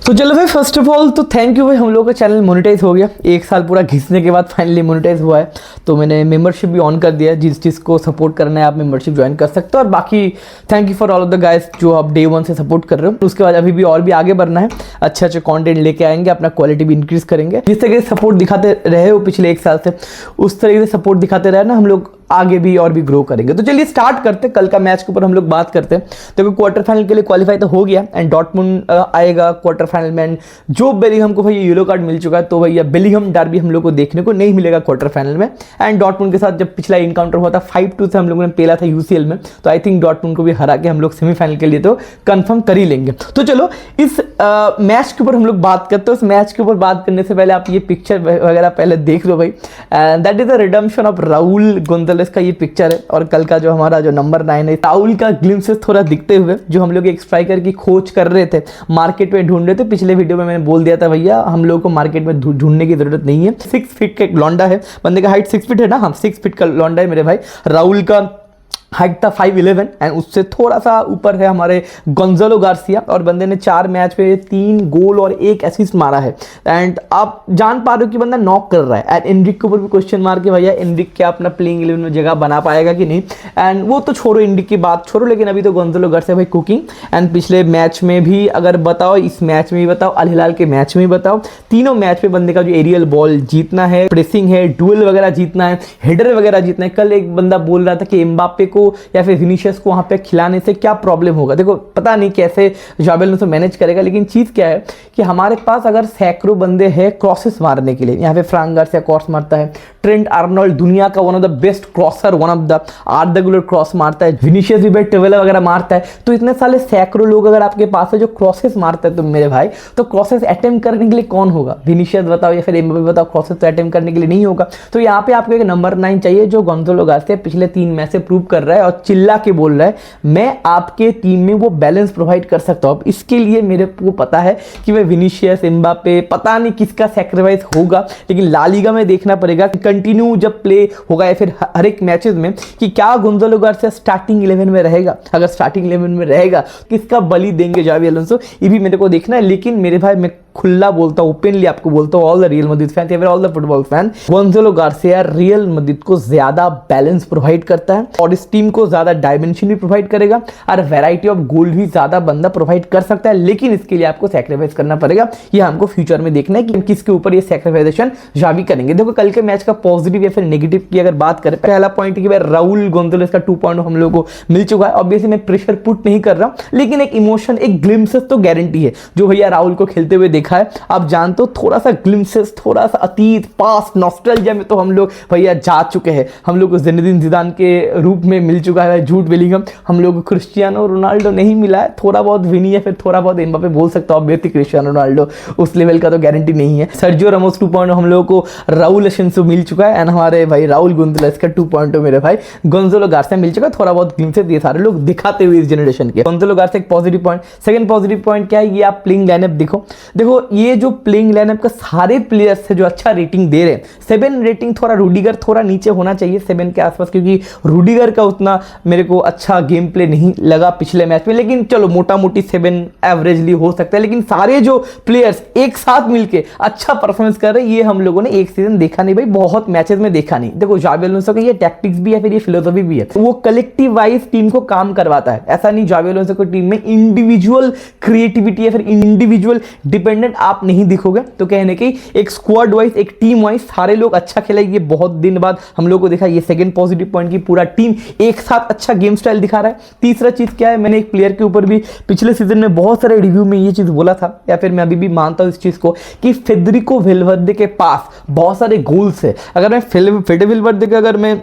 तो चलो भाई, फर्स्ट ऑफ ऑल तो थैंक यू भाई, हम लोग का चैनल मोनेटाइज हो गया। एक साल पूरा घिसने के बाद फाइनली मोनेटाइज हुआ है। तो मैंने मेंबरशिप भी ऑन कर दिया है। जिस चीज़ को सपोर्ट करना है आप मेंबरशिप ज्वाइन कर सकते हो। और बाकी thank you for all of the guys जो आप डे वन से सपोर्ट कर रहे हो। उसके बाद अभी भी और भी आगे बढ़ना है, अच्छे अच्छे कॉन्टेंट लेके आएंगे, अपना क्वालिटी भी इंक्रीज करेंगे। जिस तरीके से सपोर्ट दिखाते रहे हो पिछले एक साल से, उस तरीके से सपोर्ट दिखाते रहे ना, हम लोग आगे भी और भी ग्रो करेंगे। तो चलिए स्टार्ट करते, कल का मैच के ऊपर हम लोग बात करते हैं। देखो क्वार्टर फाइनल के लिए क्वालिफाई तो हो गया एंड डॉर्टमुंड आएगा क्वार्टर फाइनल में। जो बेलिंगहम को भैया येलो कार्ड मिल चुका है, तो भैया बेलिंगहम डार्बी हम लोग को देखने को नहीं मिलेगा क्वार्टर फाइनल में। एंड डॉर्टमुंड के साथ जब पिछला इनकाउंटर हुआ था 5-2 से हम लोगों ने पेला था यूसीएल में, तो आई थिंक डॉर्टमुंड को भी हरा के हम लोग सेमीफाइनल के लिए तो कंफर्म कर ही लेंगे। तो चलो इस मैच के ऊपर हम लोग बात करते हैं। उस मैच के ऊपर बात करने से पहले आप ये पिक्चर वगैरह पहले देख लो भाई। That is the redemption of Raul Gonzalez का ये पिक्चर है। और कल का जो हमारा जो नंबर 9 है, राहुल का ग्लिम्सेस थोड़ा दिखते हुए, जो हम लोग एक स्ट्राइकर की खोज कर रहे थे, मार्केट में ढूंढ रहे थे। पिछले वीडियो में मैंने बोल दिया था भैया हम लोग को मार्केट में ढूंढने की जरूरत नहीं है। 6 फीट का एक लौंडा है, बंदे का हाइट 6 फीट है ना, हाँ 6 फीट का लौंडा है मेरे भाई। राहुल का हाइट था 5'11" एंड उससे थोड़ा सा ऊपर है हमारे गोंजालो गार्सिया। और बंदे ने 4 मैच पे 3 गोल और 1 असिस्ट मारा है। एंड आप जान पा रहे हो कि बंदा नॉक कर रहा है। एंड एनरिक के ऊपर भी क्वेश्चन मार के भैया एनरिक क्या अपना प्लेइंग 11 में जगह बना पाएगा कि नहीं। एंड वो तो छोड़ो, एनरिक की बात छोड़ो, लेकिन अभी तो गोंजालो गार्सिया भाई कुकिंग। एंड पिछले मैच में भी अगर बताओ, इस मैच में भी बताओ, अल हिलाल के मैच में भी बताओ, तीनों मैच में बंदे का जो एरियल बॉल जीतना है, प्रेसिंग है, डुएल वगैरह जीतना है, हेडर वगैरह जीतना है। कल एक बंदा बोल रहा था कि एम्बाप्पे को या फिर विनीशियस को वहां पे खिलाने से क्या प्रॉब्लम होगा। देखो पता नहीं कैसे जाबी अलोंसो मैनेज करेगा, लेकिन चीज क्या है कि हमारे पास अगर सैकड़ों बंदे हैं क्रॉसेस मारने के लिए, यहाँ पे फ्रैंक गार्सिया क्रॉस मारता है, ट्रेंट आर्नोल्ड दुनिया का one of the best क्रॉसर, one of the आर्दा गुलर क्रॉस मारता है, विनीशियस भी टेवेला वगैरह मारता है। तो इतने सारे सैकड़ों लोग अगर आपके पास है जो क्रॉसेस मारता है, तो मेरे भाई तो क्रॉसेस अटेम्प्ट करने के लिए कौन होगा? विनीशियस बताओ या फिर एम्बाप्पे बताओ, क्रॉसेस तो अटेम्प्ट करने के लिए नहीं होगा। तो यहाँ पे आपको एक नंबर 9 चाहिए जो गोंजालो गार्सिया पिछले 3 मैच से प्रूव कर रहा है और चिल्ला के बोल रहा है मैं आपके टीम में वो बैलेंस प्रोवाइड कर सकता हूं। अब इसके लिए मेरे को पता है कि मैं विनीशियस, एम्बाप्पे, पता नहीं किसका सैक्रिफाइस होगा, लेकिन ला लीगा में देखना पड़ेगा कंटिन्यू जब प्ले होगा या फिर हर एक मैचेस में कि क्या गोंजालो गार्सिया स्टार्टिंग 11 में रहेगा। अगर स्टार्टिंग 11 में रहेगा किसका बलि देंगे जावी अलोंसो, ये भी मेरे को देखना है। लेकिन मेरे भाई मैं खुला बोलता हूं, ओपनली आपको बोलता हूं, all the real Madrid fan या फिर all the football fan, Gonzalo Garcia real Madrid को ज्यादा बैलेंस प्रोवाइड करता है और इस टीम को ज्यादा डायमेंशन भी प्रोवाइड करेगा और वैरायटी ऑफ गोल भी ज्यादा बंदा प्रोवाइड कर सकता है। लेकिन इसके लिए आपको सैक्रिफाइस करना पड़ेगा। ये हमको फ्यूचर में देखना है कि किसके ऊपर ये सैक्रिफाइजेशन जावी करेंगे। देखो कल के मैच का पॉजिटिव या फिर नेगेटिव की अगर बात करें, पहला पॉइंट कि भाई राहुल गोंजालेस का 2 पॉइंट हम लोगों को मिल चुका है। ऑब्वियसली मैं प्रेशर पुट नहीं कर रहा हूं, लेकिन एक इमोशन, एक ग्लिम्सेस तो गारंटी है। जो भैया राहुल को खेलते हुए देखा है, आप जानते हो थोड़ा सा ग्लिम्सेस, थोड़ा सा अतीत, पास्ट, नॉस्टैल्जिया में तो हम लोग भैया जा चुके हैं। हम लोग को ज़िनेदिन ज़िदान के रूप में मिल चुका है जूड बेलिंगहम, हम लोग को क्रिस्टियानो रोनाल्डो नहीं मिला है। थोड़ा बहुत विनी या फिर थोड़ा बहुत एम्बाप्पे बोल सकता हूं, बेहतर क्रिस्टियानो रोनाल्डो उस लेवल का तो गारंटी नहीं है। सर्जियो रामोस 2 पॉइंट हम लोगों को राहुल एसेंसियो मिल चुका है एंड हमारे भाई राहुल गोंजालेस का 2 पॉइंट मेरे भाई गोंजालो गार्सिया मिल चुका है। थोड़ा बहुत ग्लिम्सेस ये सारे लोग दिखाते हुए इस जनरेशन के। गोंजालो गार्सिया एक positive point. Second positive point क्या है, ये आप प्लेइंग लाइनअप देखो ये जो प्लेइंग लाइनअप का सारे प्लेयर्स है जो अच्छा रेटिंग दे रहे हैं। 7 रेटिंग, थोड़ा रूडिगर थोड़ा नीचे होना चाहिए 7 के आसपास, क्योंकि रूडिगर का उतना मेरे को अच्छा गेम प्ले नहीं लगा पिछले मैच में। लेकिन चलो मोटा मोटी 7 एवरेजली हो सकता है। लेकिन सारे जो प्लेयर्स एक साथ मिलके अच्छा परफॉर्मेंस कर रहे हैं, ये हम लोगों ने एक सीजन देखा नहीं भाई, बहुत मैचेस में देखा नहीं। देखो जावी अलोंसो का ये टैक्टिक्स भी है, फिर ये फिलोसफी भी है, वो कलेक्टिव वाइज टीम को काम करवाता है। ऐसा नहीं जावी अलोंसो को टीम में इंडिविजुअल क्रिएटिविटी या फिर इंडिविजुअल डिपेंडेंट आप नहीं दिखोगे। तो कहने की एक स्क्वाड वाइज, एक टीम वाइज सारे लोग अच्छा खेले, ये बहुत दिन बाद हम लोग को देखा। ये सेकंड पॉजिटिव पॉइंट की पूरा टीम एक साथ अच्छा गेम स्टाइल दिखा रहा है। तीसरा चीज क्या है, मैंने एक प्लेयर के ऊपर भी पिछले सीजन में बहुत सारे रिव्यू में ये चीज बोला था, या फिर मैं अभी भी मानता हूं इस चीज को, कि फेडरिको वेलवर्दे के पास बहुत सारे गोल्स है। अगर मैं फेडे वेलवर्दे का अगर मैं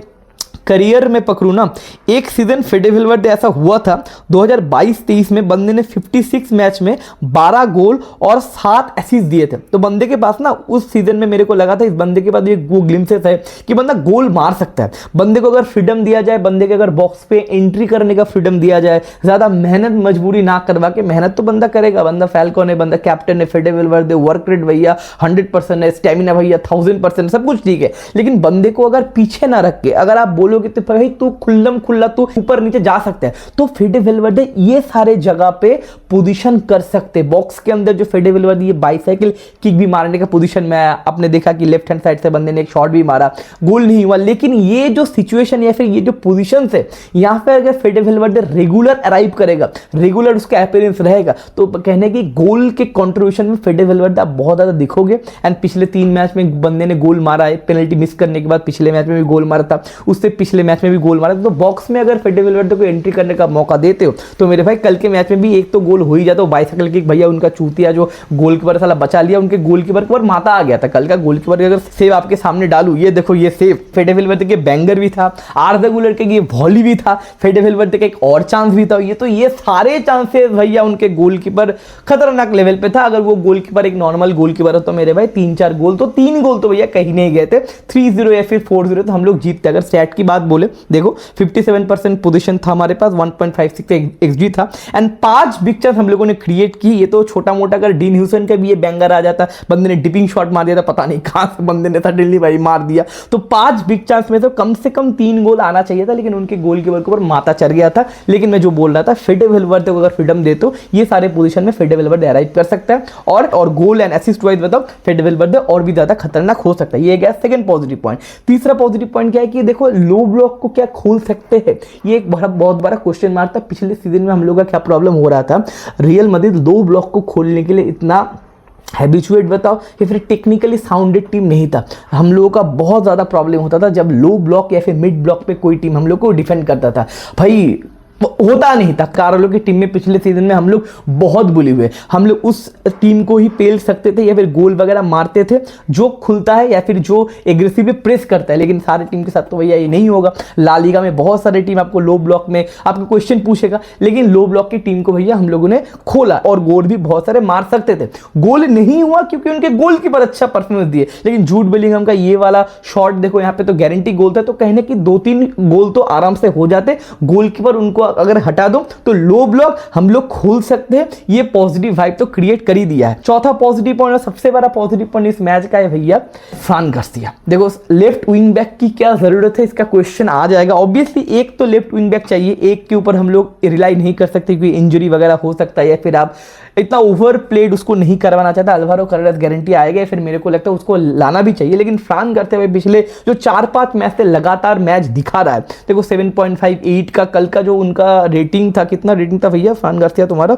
करियर में पकड़ू ना, एक सीजन फेडे वेलवर्दे ऐसा हुआ था 2022-23 में, बंदे ने 56 मैच में 12 गोल और 7 असिस्ट दिए थे। तो बंदे के पास ना उस सीजन में मेरे को लगा था इस बंदे के पास ये ग्लिम्सेस है कि बंदा गोल मार सकता है। बंदे को अगर फ्रीडम दिया जाए, बंदे के अगर बॉक्स पे एंट्री करने का फ्रीडम दिया जाए, ज्यादा मेहनत मजबूरी ना करवा के, मेहनत तो बंदा करेगा। बंदा फैल्कॉन है, बंदा कैप्टन है, फेडे वेलवर्दे, वर्क रेट भैया 100% है, स्टेमिना भैया 1000%, सब कुछ ठीक है। लेकिन बंदे को अगर पीछे ना रख के, अगर आप बोलो बोलोगे तो भाई तू खुल्लम खुल्ला तू ऊपर नीचे जा सकता है। तो फेडे वेलवर्डे ये सारे जगह पे पोजीशन कर सकते। बॉक्स के अंदर जो फेडे वेलवर्डे ये बाइसाइकिल किक भी मारने का पोजीशन में आया, आपने देखा कि लेफ्ट हैंड साइड से बंदे ने एक शॉट भी मारा, गोल नहीं हुआ। लेकिन ये जो सिचुएशन या फिर ये जो पोजीशन है यहां पे अगर फेडे वेलवर्डे रेगुलर अराइव करेगा, रेगुलर उसका अपीयरेंस रहेगा, तो कहने की गोल के कंट्रीब्यूशन में फेडे वेलवर्डे आप बहुत ज्यादा दिखोगे। एंड पिछले 3 मैच में बंदे ने गोल मारा है, पेनल्टी मिस करने के बाद पिछले मैच में भी गोल मारा था, उससे पिछले मैच में भी गोल मारा था। तो बॉक्स में अगर फेडे वेलवर्डे को एंट्री करने का मौका देते हो तो मेरे भाई कल के मैच में भी एक तो गोल हो ही जाता। बाइसाइकिल किक भैया उनका चूतिया जो गोलकीपर साला बचा लिया, उनके गोलकीपर पर माता आ गया था। कल का गोलकीपर अगर सेव आपके सामने डालू, ये देखो ये सेव फेडे वेलवर्डे के बैंगर भी था, आर्दा गुलर के ये वॉली भी था, फेडे वेलवर्डे का एक और चांस भी था। ये सारे चांसेस भैया उनके गोलकीपर खतरनाक लेवल पे था। अगर वो गोलकीपर एक नॉर्मल गोलकीपर हो तो मेरे भाई 3-4 गोल तो 3 गोल तो भैया कहीं नहीं गए थे। 3-0 या फिर 4-0 तो हम लोग जीतते। अगर स्टैट की बात बोले देखो 57% पोजीशन था हमारे पास, 1.56 एक्सजी था एंड 5 बिग चांस हम लोगों ने क्रिएट की। ये तो छोटा मोटा, अगर डीन ह्यूसन का भी ये बैंगर आ जाता, बंदे ने डिपिंग शॉट मार दिया था, पता नहीं कहां से बंदे ने सडनली भाई मार दिया। तो 5 बिग चांस में तो कम से कम 3 गोल आना चाहिए था, लेकिन उनके गोलकीपर के ऊपर माता चढ़ गया था। लेकिन मैं जो बोल रहा था फेडे वेलवर्डे को अगर फ्रीडम दे तो ये सारे पोजीशन में फेडे वेलवर्डे अराइव कर सकता है और गोल एंड असिस्ट वाइज बताओ फेडे वेलवर्डे और भी ज्यादा खतरनाक हो सकता है। ये गया सेकंड पॉजिटिव पॉइंट। तीसरा पॉजिटिव पॉइंट क्या है कि देखो लो ब्लॉक को क्या खोल सकते हैं, ये एक बहुत बड़ा क्वेश्चन मार्क था। पिछले सीजन में हम लोग का क्या प्रॉब्लम हो रहा था, रियल मैड्रिड लो ब्लॉक को खोलने के लिए इतना हैबिचुएट बताओ या फिर टेक्निकली साउंडेड टीम नहीं था। हम लोगों का बहुत ज़्यादा प्रॉब्लम होता था जब लो ब्लॉक या फिर मिड ब्लॉक पे कोई टीम हम लोग को डिफेंड करता था, भाई होता नहीं था। कारलो की टीम में पिछले सीजन में हम लोग बहुत बुली हुए, हम लोग उस टीम को ही पेल सकते थे या फिर गोल वगैरह मारते थे जो खुलता है या फिर जो एग्रेसिव प्रेस करता है। लेकिन सारे टीम के साथ तो भैया ये नहीं होगा। ला लीगा में बहुत सारे टीम आपको लो ब्लॉक में आपको क्वेश्चन पूछेगा, लेकिन लो ब्लॉक की टीम को भैया हम लोगों ने खोला और गोल भी बहुत सारे मार सकते थे। गोल नहीं हुआ क्योंकि उनके गोलकीपर अच्छा परफॉर्मेंस दिए, लेकिन जूड बेलिंगहम का ये वाला शॉट देखो, यहाँ पे तो गारंटी गोल था। तो कहने की 2-3 गोल तो आराम से हो जाते, गोलकीपर उनको अगर हटा दो तो लो ब्लॉक हम लोग खोल सकते हैं। ये पॉजिटिव वाइब तो क्रिएट कर ही दिया है। चौथा पॉजिटिव पॉइंट और सबसे बड़ा पॉजिटिव पॉइंट इस मैच का है भैया फ्रान गार्सिया। देखो लेफ्ट विंग बैक की क्या जरूरत है, इसका क्वेश्चन आ जाएगा। ऑब्वियसली एक तो लेफ्ट विंग बैक चाहिए, एक के ऊपर हम लोग रिलाई नहीं कर सकते क्योंकि इंजरी वगैरह हो सकता है या फिर आप इतना ओवर प्लेड उसको नहीं करवाना चाहता। अल्वारो कार्रेरास गारंटी आएगा, फिर मेरे को लगता है उसको लाना भी चाहिए। लेकिन फ्रान गार्सिया हुए पिछले जो 4-5 मैच से लगातार मैच दिखा रहा है। देखो 7.58 का कल का जो उनका रेटिंग था, कितना रेटिंग था भैया फ्रान गार्सिया तुम्हारा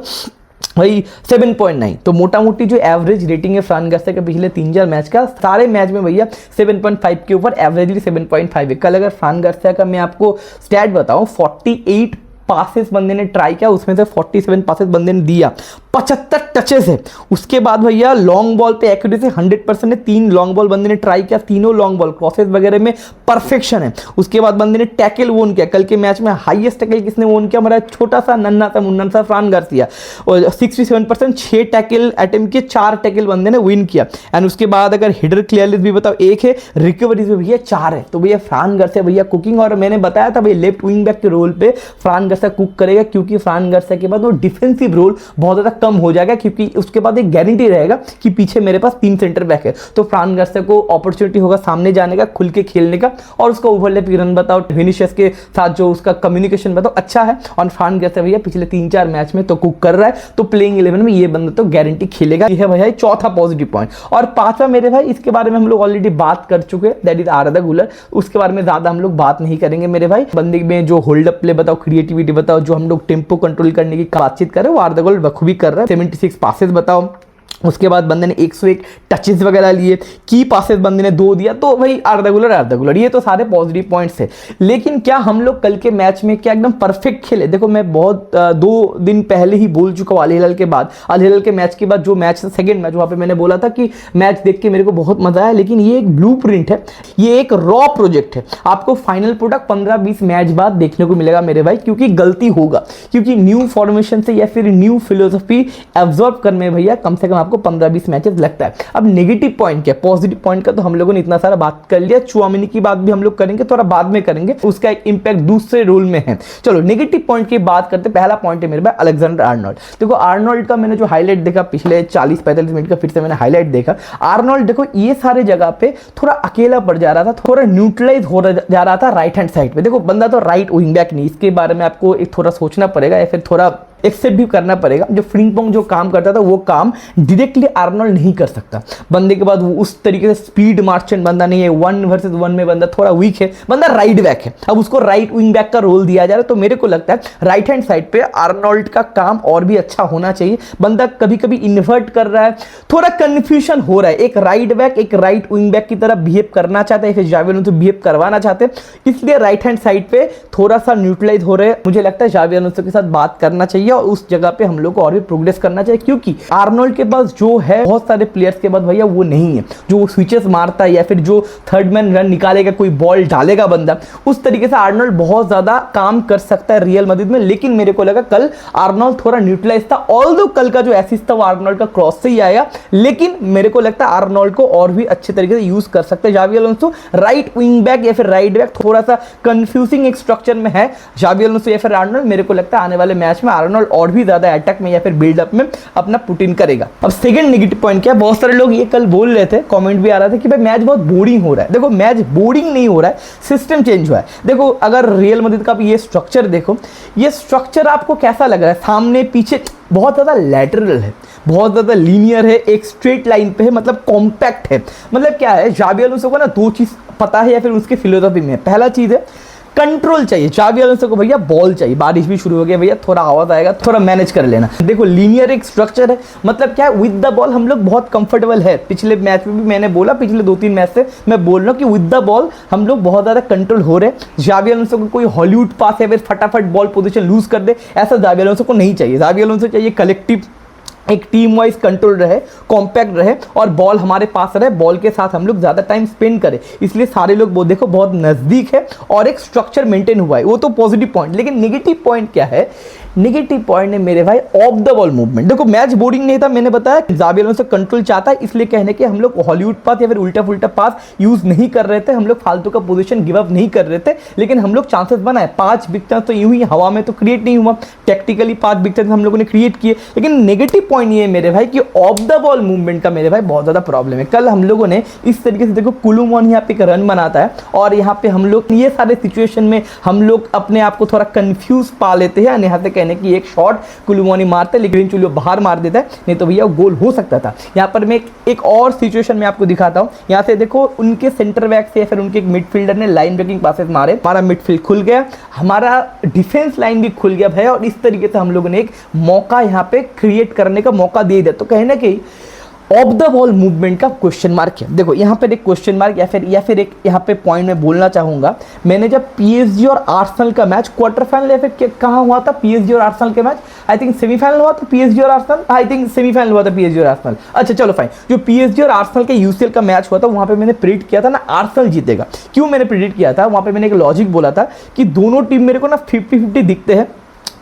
भाई 7.9। तो मोटा मोटी जो एवरेज रेटिंग है फ्रान गार्सिया के पिछले 3-4 मैच का, सारे मैच में भैया 7.5 के ऊपर एवरेजली 7.5 है। कल अगर फ्रान गार्सिया का मैं आपको स्टैट बताऊं, 48 पासेस बंदे ने ट्राई किया, उसमें से 47 पासेस बंदे ने दिया, 75 टचेस है। उसके बाद भैया लॉन्ग बॉल पे एक्यूरेसी 100% है। 3 लॉन्ग बॉल बंदे ने ट्राई किया, तीनों लॉन्ग बॉल क्रॉसेस वगैरह में परफेक्शन है। उसके बाद बंदे ने टैकल वोन किया। कल के मैच में हाईएस्ट टैकल किसने वोन किया, हमारा छोटा सा नन्ना सा मुन्ना सा फ्रान गार्सिया, और 67%, 6 टैकल अटेम्प्ट किए, 4 टैकल बंदे ने विन किया। एंड उसके बाद अगर हिडर क्लियरनेस भी बताओ 1 है, रिकवरीज में भैया 4 है। तो भैया फ्रान गार्सिया भैया कुकिंग, और मैंने बताया था भैया लेफ्ट विंग बैक के रोल पे फ्रान गार्सिया कुक करेगा, क्योंकि फ्रान गार्सिया के बाद वो डिफेंसिव रोल बहुत ज्यादा कम हो जाएगा, क्योंकि उसके बाद एक गारंटी रहेगा कि पीछे मेरे पास 3 सेंटर बैक है। तो फ्रान गार्सिया को अपॉर्चुनिटी होगा सामने जाने का, खुल के खेलने का, और उसका ओवरलैप रन बताओ, विनीशियस के साथ जो उसका कम्युनिकेशन बताओ अच्छा है। और फ्रान गार्सिया भैया पिछले 3-4 मैच में तो कुक कर रहा है, तो प्लेइंग 11 में ये बंदा तो गारंटी खेलेगा। ये है भैया चौथा पॉजिटिव पॉइंट। और पांचवा मेरे भाई, इसके बारे में हम लोग ऑलरेडी बात कर चुके हैं, दैट इज आर्दा गुलर। उसके बारे में ज्यादा हम लोग बात नहीं करेंगे मेरे भाई। बंदे में जो होल्ड अप प्ले बताओ, क्रिएटिविटी बताओ, जो हम लोग टेम्पो कंट्रोल करने की बातचीत कर रहे हैं, वो आर्दा गुलर बखूबी कर रहा है। 76 पासेस बताओ, उसके बाद बंदे ने 101 टचेस वगैरह लिए, की पासेस बंदे ने 2 दिया। तो भाई आर्दा गुलर, ये तो सारे पॉजिटिव पॉइंट्स है। लेकिन क्या हम लोग कल के मैच में क्या एकदम परफेक्ट खेले? देखो मैं बहुत 2 दिन पहले ही बोल चुका हूँ अल हिलाल के बाद, अल हिलाल के मैच के बाद जो मैच था सेकंड मैच, वहां पे मैंने बोला था कि मैच देख के मेरे को बहुत मजा आया। लेकिन ये एक ब्लूप्रिंट है, ये एक रॉ प्रोजेक्ट है। आपको फाइनल प्रोडक्ट 15-20 मैच बाद देखने को मिलेगा मेरे भाई, क्योंकि गलती होगा, क्योंकि न्यू फॉर्मेशन से या फिर न्यू फिलोसफी एब्जॉर्ब करने में भैया कम से कम कम आपको 15-20 मैचेस लगता है। अब नेगेटिव पॉइंट क्या, पॉजिटिव पॉइंट का तो हम लोगों ने इतना सारा बात कर लिया, चुआमिनी की बात भी हम लोग करेंगे, थोड़ा बाद में करेंगे, उसका एक इंपैक्ट दूसरे रोल में है। चलो नेगेटिव पॉइंट की बात करते, पहला पॉइंट है मेरे भाई अलेक्जेंडर आर्नोल्ड। देखो आर्नोल्ड का मैंने जो हाईलाइट देखा पिछले 40-45 मिनट का, फिर से मैंने हाईलाइट देखा, आर्नोल्ड देखो ये सारे जगह पे थोड़ा अकेला पड़ जा रहा था, थोड़ा न्यूट्रलाइज हो जा रहा था राइट हैंड साइड पे। देखो बंदा तो राइट विंग बैक नहीं, इसके बारे में आपको एक थोड़ा सोचना पड़ेगा या फिर थोड़ा एक्सेप्ट भी करना पड़ेगा। जो फ्रिंगपोंग जो काम करता था वो काम डायरेक्टली आर्नोल्ड नहीं कर सकता। बंदे के बाद वो उस तरीके से स्पीड मार्चेंट बंदा नहीं है, 1 वर्सेस 1 में बंदा थोड़ा वीक है, बंदा राइट बैक है। अब उसको राइट विंग बैक का रोल दिया जा रहा है, तो मेरे को लगता है राइट हैंड साइड पे आर्नोल्ड का काम और भी अच्छा होना चाहिए। बंदा कभी कभी इन्वर्ट कर रहा है, थोड़ा कंफ्यूजन हो रहा है, एक राइट बैक एक राइट विंग बैक की तरह बिहेव करना चाहते हैं, फिर जावी अलोंसो बिहेव करवाना चाहते हैं, इसलिए राइट हैंड साइड पे थोड़ा सा न्यूट्रलाइज हो रहे हैं। मुझे लगता है जावी अलोंसो के साथ बात करना चाहिए और उस जगह पे हम लोग को और भी प्रोग्रेस करना चाहिए, क्योंकि आर्नोल्ड के पास जो है बहुत सारे प्लेयर्स के बाद भैया वो नहीं है, जो स्विचेस मारता है या फिर जो थर्ड मैन रन निकालेगा, कोई बॉल डालेगा बंदा, उस तरीके से आर्नोल्ड बहुत ज्यादा काम कर सकता है रियल मैड्रिड में। लेकिन मेरे को लगा कल आर्नोल्ड थोड़ा न्यूट्रलाइज था, ऑल्दो कल का जो एसिस्ट था वो आर्नोल्ड का क्रॉस से ही आया, लेकिन मेरे को लगता है आर्नोल्ड को और भी अच्छे तरीके से यूज कर सकते हैं जावी अलोंसो। राइट विंग बैक या फिर राइट बैक थोड़ा सा कंफ्यूजिंग एक स्ट्रक्चर में है जावी अलोंसो या फिर आर्नोल्ड। मेरे को लगता है आने वाले मैच में आर्नोल्ड और भी ज्यादा अटैक में या फिर बिल्डअप में अपना पुट इन करेगा। अब सेकंड नेगेटिव पॉइंट क्या है, बहुत सारे लोग ये कल बोल रहे थे, कमेंट भी आ रहा था कि भाई मैच बहुत बोरिंग हो रहा है। देखो मैच बोरिंग नहीं हो रहा है, सिस्टम चेंज हुआ है। देखो अगर रियल मैड्रिड का ये स्ट्रक्चर देखो, ये स्ट्रक्चर आपको कैसा लग रहा है, सामने पीछे बहुत ज्यादा लैटरल है, बहुत ज्यादा लीनियर है, एक स्ट्रेट लाइन पे है, मतलब कॉम्पैक्ट है। मतलब क्या है, जावी अलोंसो को ना दो चीज पता है या फिर उसकी फिलोसफी में है। पहला चीज है कंट्रोल चाहिए, जावी अलोंसो को भैया बॉल चाहिए, बारिश भी शुरू हो गया भैया, थोड़ा आवाज आएगा, थोड़ा मैनेज कर लेना। देखो लीनियर एक स्ट्रक्चर है, मतलब क्या है, विद द बॉल हम लोग बहुत कंफर्टेबल है। पिछले मैच में भी मैंने बोला, पिछले 2-3 मैच से मैं बोल रहा हूँ कि विद द बॉल हम लोग बहुत ज्यादा कंट्रोल हो रहे हैं। जावी अलोंसो को कोई हॉलीवुड पास है, फटाफट बॉल पोजीशन लूज कर दे, ऐसा जावी अलोंसो को नहीं चाहिए। जावी अलोंसो चाहिए कलेक्टिव, एक टीम वाइज कंट्रोल रहे, कॉम्पैक्ट रहे और बॉल हमारे पास रहे, बॉल के साथ हम लोग ज्यादा टाइम स्पेंड करें। इसलिए सारे लोग वो देखो बहुत नजदीक है और एक स्ट्रक्चर मेंटेन हुआ है, वो तो पॉजिटिव पॉइंट। लेकिन नेगेटिव पॉइंट क्या है, नेगेटिव पॉइंट है मेरे भाई ऑफ द बॉल मूवमेंट। देखो मैच बोरिंग नहीं था, मैंने बताया जावी अलोंसो कंट्रोल चाहता है, इसलिए कहने के हम लोग हॉलीवुड पास या फिर उल्टा फुल्टा पास यूज नहीं कर रहे थे, हम लोग फालतू का पोजीशन गिव अप नहीं कर रहे थे, लेकिन हम लोग चांसेस बनाए। 5 बिग चांस तो यूं ही हवा में तो क्रिएट नहीं हुआ, टैक्टिकली 5 बिग चांस हम लोगों ने क्रिएट किए। लेकिन नेगेटिव पॉइंट ये है मेरे भाई कि ऑफ द बॉल मूवमेंट का मेरे भाई बहुत ज्यादा प्रॉब्लम है। कल हम लोगों ने इस तरीके से, देखो कुलुमोनी यहाँ पे एक रन बनाता है और यहाँ पे हम लोग ये सारे सिचुएशन में हम लोग अपने आप को थोड़ा कंफ्यूज पा लेते हैं। यहाँ से कहने की एक शॉट कुलुमोनी मारता है लेकिन चुलियो बाहर मार देता है, नहीं तो भैया गोल हो सकता था। यहाँ पर मैं एक और सिचुएशन में आपको दिखाता हूँ। यहाँ से देखो उनके सेंटर बैक से या फिर उनके एक मिडफील्डर ने लाइन ब्रेकिंग पासेस मारे, हमारा मिडफील्ड खुल गया, हमारा डिफेंस लाइन भी खुल गया भैया, और इस तरीके से हम लोगों ने एक मौका यहाँ पे क्रिएट करने का मौका दे दिया। तो कहना कि ऑफ द बॉल मूवमेंट का क्वेश्चन मार्क है। देखो यहाँ पर एक क्वेश्चन मार्क या फिर एक यहाँ पे पॉइंट में बोलना चाहूंगा। मैंने जब पीएसजी और आर्सेनल का मैच क्वार्टर फाइनल या फिर कहाँ हुआ था, पीएसजी और आर्सेनल के मैच, आई थिंक सेमीफाइनल हुआ था पीएसजी और आर्सेनल, आई थिंक सेमीफाइनल हुआ था पीएसजी और आर्सेनल। अच्छा चलो फाइन, जो पीएसजी और आर्सेनल के यूसीएल का मैच हुआ था वहां पे मैंने प्रेडिक्ट किया था ना आर्सेनल जीतेगा। क्यों मैंने प्रेडिक्ट किया था, वहां पे मैंने एक लॉजिक बोला था कि दोनों टीम मेरे को ना 50-50 दिखते हैं।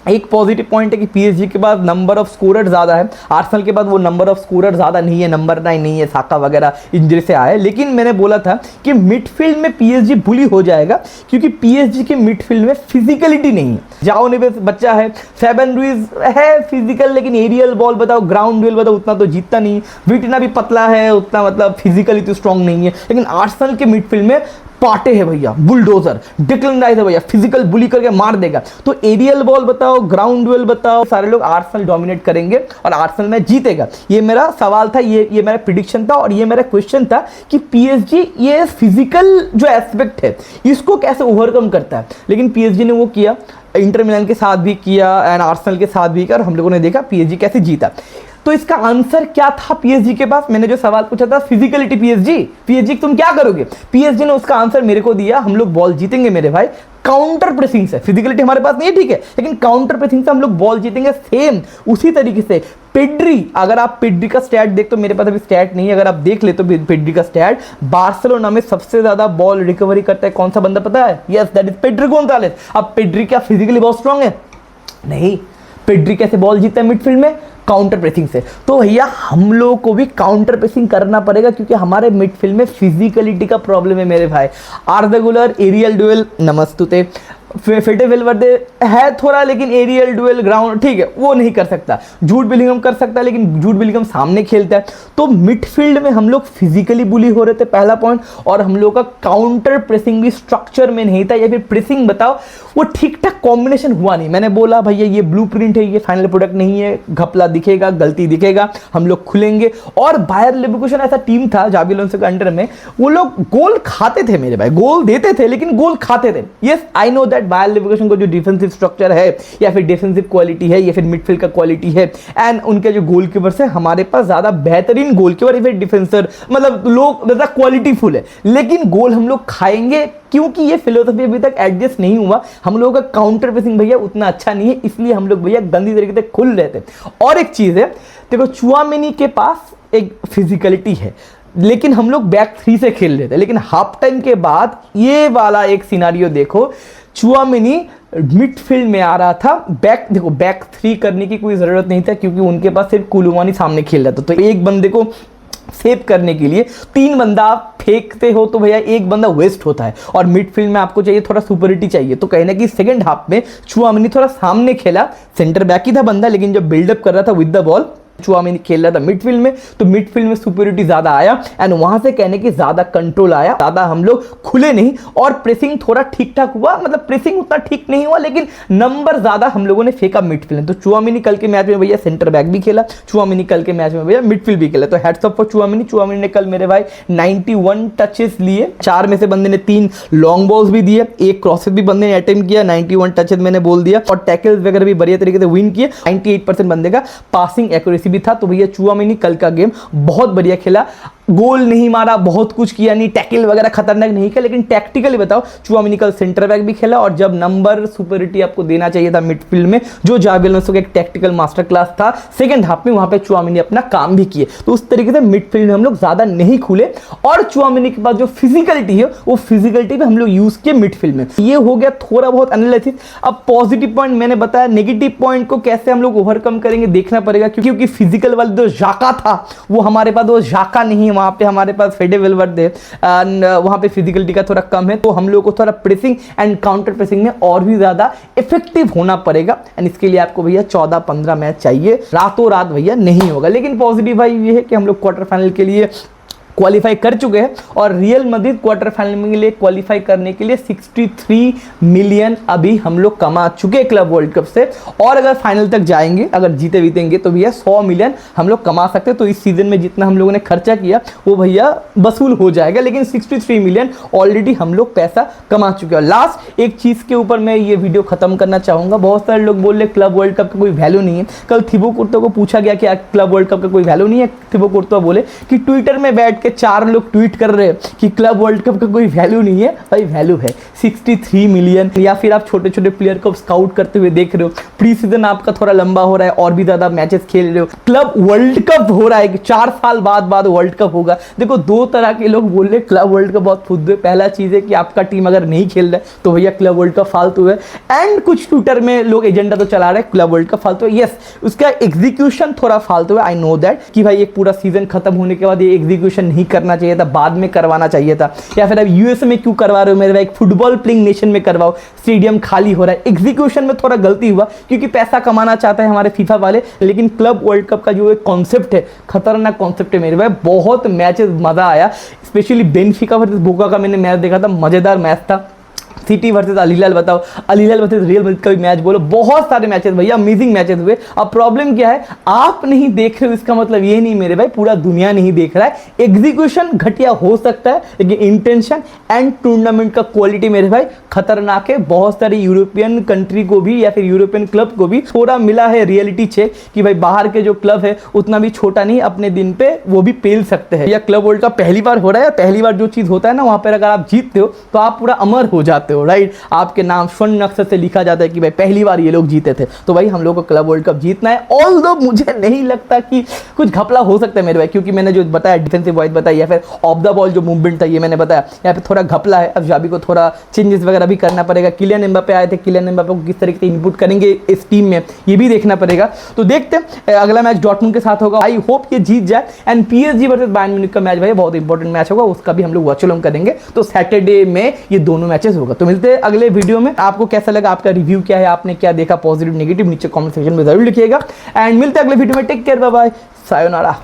एक पॉजिटिव पॉइंट है कि पीएसजी के बाद नंबर ऑफ स्कोरर ज्यादा है, आर्सेनल के बाद वो नंबर ऑफ स्कोरर ज्यादा नहीं है, नंबर 9 नहीं है, साका वगैरह इंजरी से आए। लेकिन मैंने बोला था कि मिडफील्ड में पीएसजी बुली हो जाएगा, क्योंकि पीएसजी के मिडफील्ड में फिजिकलिटी नहीं है। जाओ नेवेस बच्चा है, फैबियन रुइज है फिजिकल, लेकिन एरियल बॉल बताओ, ग्राउंड ड्यूल बताओ, उतना तो जीतता नहीं। विटिना भी पतला है, उतना मतलब फिजिकली तो स्ट्रॉन्ग नहीं है। लेकिन आर्सेनल के मिडफील्ड में पाटे है भैया, बुलडोजर, डिक्लन राइस है भैया, फिजिकल बुली करके मार देगा। तो एरियल बॉल बताओ, ग्राउंड ड्यूल बताओ, सारे लोग आर्सेनल डोमिनेट करेंगे और आर्सेनल में जीतेगा। ये मेरा सवाल था, ये मेरा प्रेडिक्शन था और ये मेरा क्वेश्चन था कि पीएसजी ये फिजिकल जो एस्पेक्ट है इसको कैसे ओवरकम करता है। लेकिन पीएसजी ने वो किया, इंटर मिलान के साथ भी किया एंड आर्सेनल के साथ भी किया, और हम लोगों ने देखा पीएसजी कैसे जीता। तो इसका आंसर क्या था पीएसजी के पास, मैंने जो सवाल पूछा था फिजिकलिटी, पीएसजी तुम क्या करोगे, पीएसजी ने उसका आंसर मेरे को दिया, हम लोग बॉल जीतेंगे मेरे भाई काउंटर प्रेसिंग से। फिजिकलिटी हमारे पास नहीं है ठीक है, लेकिन काउंटर प्रेसिंग से हम लोग बॉल जीतेंगे। सेम उसी तरीके से पेड्री, अगर आप पेड्री का स्टैट देख, तो मेरे पास अभी स्टैट नहीं है, अगर आप देख ले तो पेड्री का स्टैट, बार्सिलोना में सबसे ज्यादा बॉल रिकवरी करता है कौन सा बंदा पता है, yes that is Pedri Gonzalez. अब पेड्री क्या फिजिकली बहुत स्ट्रांग है? नहीं, पेड्री कैसे बॉल जीतता है मिडफील्ड में, काउंटर प्रेसिंग से। तो भैया हम लोगों को भी काउंटर प्रेसिंग करना पड़ेगा, क्योंकि हमारे मिडफील्ड में फिजिकलिटी का प्रॉब्लम है मेरे भाई। आर्दा गुलर एरियल डुएल नमस्तुते, फेडे वेलवर्दे है थोड़ा, लेकिन एरियल डुएल ग्राउंड ठीक है वो नहीं कर सकता। जूड बेलिंगम कर सकता है, लेकिन जूड बेलिंगम सामने खेलता है। तो मिडफील्ड में हम लोग फिजिकली बुली हो रहे थे, पहला पॉइंट। और हम लोग का काउंटर प्रेसिंग भी स्ट्रक्चर में नहीं था, या फिर प्रेसिंग बताओ वो ठीक ठाक कॉम्बिनेशन हुआ नहीं। मैंने बोला भैया ये ब्लूप्रिंट है, ये फाइनल प्रोडक्ट नहीं है, घपला दिखेगा, गलती दिखेगा, हम लोग खुलेंगे। और बायर लेवरकुसेन ऐसा टीम था जाबी अलोंसो के अंडर में, वो लोग गोल खाते थे मेरे भाई, गोल देते थे लेकिन गोल खाते थे। Yes I know that Bayer Leverkusen को जो डिफेंसिव स्ट्रक्चर है, या फिर डिफेंसिव क्वालिटी है, या फिर मिडफील्ड का क्वालिटी है, एंड उनके जो गोलकीपर से हमारे पास ज्यादा बेहतरीन गोलकीपर या फिर डिफेंसर, मतलब लोग ज्यादा क्वालिटीफुल है, लेकिन गोल हम लोग खाएंगे, क्योंकि ये फिलोसफी अभी तक एडजस्ट नहीं हुआ। हम लोगों का काउंटर प्रेसिंग भैया उतना अच्छा नहीं है, इसलिए हम लोग भैया गंदी तरीके से खुल रहे थे। और एक चीज है, देखो चुआमेनी के पास एक फिजिकलिटी है, लेकिन हम लोग बैक थ्री से खेल रहे थे। लेकिन हाफ टाइम के बाद ये वाला एक सिनारियो देखो, चुआमेनी मिडफील्ड में आ रहा था, बैक देखो बैक थ्री करने की कोई जरूरत नहीं था, क्योंकि उनके पास सिर्फ कुलुमानी सामने खेल रहा था। तो एक बंदे को सेव करने के लिए 3 बंदा आप फेंकते हो तो भैया एक बंदा वेस्ट होता है, और मिडफील्ड में आपको चाहिए थोड़ा सुपरिटी चाहिए। तो कहना कि सेकंड हाफ में चुआमेनी थोड़ा सामने खेला, सेंटर बैक ही था बंदा, लेकिन जब बिल्डअप कर रहा था विद द बॉल चुआमेनी खेल रहा था मिडफील्ड में, तो मिडफील्ड में सुपरिटी ज्यादा आया, एंड वहां से कहने की ज्यादा कंट्रोल आया, ज्यादा हम लोग खुले नहीं, और प्रेसिंग थोड़ा ठीक ठाक हुआ। मतलब प्रेसिंग उतना ठीक नहीं हुआ, लेकिन नंबर ज्यादा हम लोगों ने फेंका मिडफील्ड में। तो चुआमेनी कल के मैच में भैया सेंटर बैक भी खेला, चुआमेनी कल के मैच में भैया मिडफील्ड भी खेला। तो heads up for Tchouameni. Tchouameni ने कल मेरे भाई 91 टचेस लिए, 4 में से बंदे ने 3 लॉन्ग बॉल्स भी दिए, 1 क्रॉसेस भी बंदे ने अटेम्प्ट किया, 91 टचेस मैंने बोल दिया, और टैकल्स वगैरह भी बढ़िया तरीके से विन किए। 98% बंदे का पासिंग एक्यूरेसी भी था। तो भैया चुआमेनी कल का गेम बहुत बढ़िया खेला, गोल नहीं मारा, बहुत कुछ किया नहीं, टैकल वगैरह खतरनाक नहीं किया, लेकिन टैक्टिकली बताओ चुआमेनी कल सेंटर बैक भी खेला, और जब नंबर सुपरिटी आपको देना चाहिए था मिडफील्ड में, जो जाबी अलोंसो का एक टैक्टिकल मास्टर क्लास था सेकंड हाफ में, वहां पे चुआमेनी अपना काम भी किए। तो उस तरीके से मिडफील्ड में हम लोग ज्यादा नहीं खुले, और चुआमेनी के पास जो फिजिकलिटी है वो फिजिकलिटी पे हम लोग यूज किए मिडफील्ड में। ये हो गया थोड़ा बहुत एनालिसिस। अब पॉजिटिव पॉइंट मैंने बताया, नेगेटिव पॉइंट को कैसे हम लोग ओवरकम करेंगे देखना पड़ेगा, क्योंकि फिजिकल वाला जो जाका था वो हमारे पास वो जाका नहीं है, वहां पे हमारे पास फेडे वेलवर्दे, वहां पे फिजिकलिटी का थोड़ा कम है। तो हम लोग को थोड़ा प्रेसिंग एंड काउंटर प्रेसिंग में और भी ज्यादा इफेक्टिव होना पड़ेगा, एंड इसके लिए आपको भैया 14-15 मैच चाहिए, रातों रात भैया नहीं होगा। लेकिन पॉजिटिव भाई ये है कि हम लोग क्वार्टर फाइनल के लिए क्वालिफाई कर चुके हैं, और रियल मैड्रिड क्वार्टर फाइनल के लिए क्वालिफाई करने के लिए 63 मिलियन अभी हम लोग कमा चुके हैं क्लब वर्ल्ड कप से। और अगर फाइनल तक जाएंगे, अगर जीते बीतेंगे, तो भैया 100 मिलियन हम लोग कमा सकते हैं। तो इस सीजन में जितना हम लोगों ने खर्चा किया वो भैया वसूल हो जाएगा, लेकिन 63 मिलियन ऑलरेडी हम लोग पैसा कमा चुके हैं। लास्ट एक चीज के ऊपर मैं ये वीडियो खत्म करना चाहूंगा। बहुत सारे लोग बोल रहे क्लब वर्ल्ड कप का कोई वैल्यू नहीं है। कल थिबो कुर्तो को पूछा गया कि क्लब वर्ल्ड कप का कोई वैल्यू नहीं है, थिबो कुर्तो बोले कि ट्विटर में बैठ के 4 लोग ट्वीट कर रहे हैं कि क्लब वर्ल्ड कप का कोई वैल्यू नहीं है। भाई वैल्यू है 63 मिलियन। या फिर आप छोटे छोटे प्लेयर को स्काउट करते हुए देख रहे हो, प्री सीजन आपका थोड़ा लंबा हो रहा है और भी ज्यादा मैचेस खेल रहे हो, क्लब वर्ल्ड कप हो रहा है कि 4 साल बाद वर्ल्ड कप होगा। देखो 2 तरह के लोग बोल रहे क्लब वर्ल्ड कप बहुत फुद्दू है। पहला चीज है कि आपका टीम अगर नहीं खेल रहा है तो भैया क्लब वर्ल्ड कप फालतू है, एंड कुछ ट्विटर में लोग एजेंडा तो चला रहे हैं क्लब वर्ल्ड कप फालतू है। यस, उसका एग्जीक्यूशन थोड़ा फालतू है, आई नो दैट, कि भाई एक पूरा सीजन खत्म होने के बाद ये एग्जीक्यूशन नहीं करना चाहिए था, बाद में करवाना चाहिए था। या फिर अब यूएसए में क्यों करवा रहे हो मेरे भाई, एक फुटबॉल प्लेइंग नेशन में करवाओ, स्टेडियम खाली हो रहा है। एग्जीक्यूशन में थोड़ा गलती हुआ क्योंकि पैसा कमाना चाहता है हमारे फीफा वाले, लेकिन क्लब वर्ल्ड कप का जो एक कॉन्सेप्ट है, खतरनाक कॉन्सेप्ट है मेरे भाई। बहुत मैचेस मजा आया, स्पेशली बेनफिका वर्सेस बोका का मैंने मैच देखा था, मजेदार मैच था। सिटी वर्सेस अल हिलाल, बताओ अल हिलाल वर्सेस रियल मैड्रिड का भी मैच बोलो, बहुत सारे मैचेस भैया, अमेजिंग मैचेस हुए। अब प्रॉब्लम क्या है, आप नहीं देख रहे हो इसका मतलब ये नहीं मेरे भाई पूरा दुनिया नहीं देख रहा है। एग्जीक्यूशन घटिया हो सकता है, लेकिन इंटेंशन एंड टूर्नामेंट का क्वालिटी मेरे भाई खतरनाक है। बहुत सारी यूरोपियन कंट्री को भी या फिर यूरोपियन क्लब को भी थोड़ा मिला है रियलिटी चेक कि भाई बाहर के जो क्लब है उतना भी छोटा नहीं, अपने दिन पे वो भी पेल सकते हैं। या क्लब वर्ल्ड कप पहली बार हो रहा है, पहली बार जो चीज होता है ना, वहां पर अगर आप जीतते हो तो आप पूरा अमर हो जाते हो। हो, राइट। आपके नाम स्वर्ण अक्षर से लिखा जाता है कि भाई पहली बार ये लोग जीते थे। तो भाई हम लोग को क्लब वर्ल्ड कप जीतना है। ऑल्दो मुझे नहीं लगता कि कुछ घपला हो सकता है मेरे भाई, क्योंकि मैंने जो बताया डिफेंसिव वाइज बताई या फिर ऑफ द बॉल जो मूवमेंट था ये मैंने बताया, यहाँ पे थोड़ा घपला है। अब जाबी को थोड़ा चेंजेस वगैरह भी करना पड़ेगा। किलियन एम्बापे आए थे, किलियन एम्बापे को किस तरीके से इनपुट करेंगे इस टीम में ये भी देखना पड़ेगा। तो देखते हैं अगला मैच डॉर्टमुंड के साथ होगा। आई होप ये जीत जाए। And PSG versus Bayern Munich का मैच भाई बहुत इंपॉर्टेंट मैच होगा, उसका भी हम लोग वर्चुअल ऑन करेंगे। तो सैटरडे में ये दोनों मैचेस होगा। तो मिलते हैं अगले वीडियो में। आपको कैसा लगा, आपका रिव्यू क्या है, आपने क्या देखा पॉजिटिव नेगेटिव, नीचे कमेंट सेक्शन में जरूर लिखिएगा। एंड मिलते हैं अगले वीडियो में। Take care, bye bye, sayonara.